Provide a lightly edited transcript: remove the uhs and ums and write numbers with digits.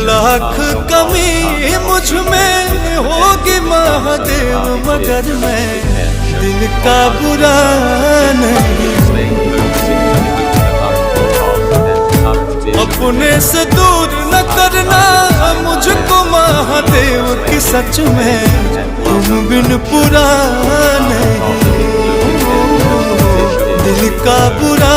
लाख कमी मुझ में होगी महादेव, मगर मैं दिल का बुरा नहीं। अपने से दूर न करना मुझको महादेव की, सच में तुम बिन पूरा नहीं, दिल का बुरा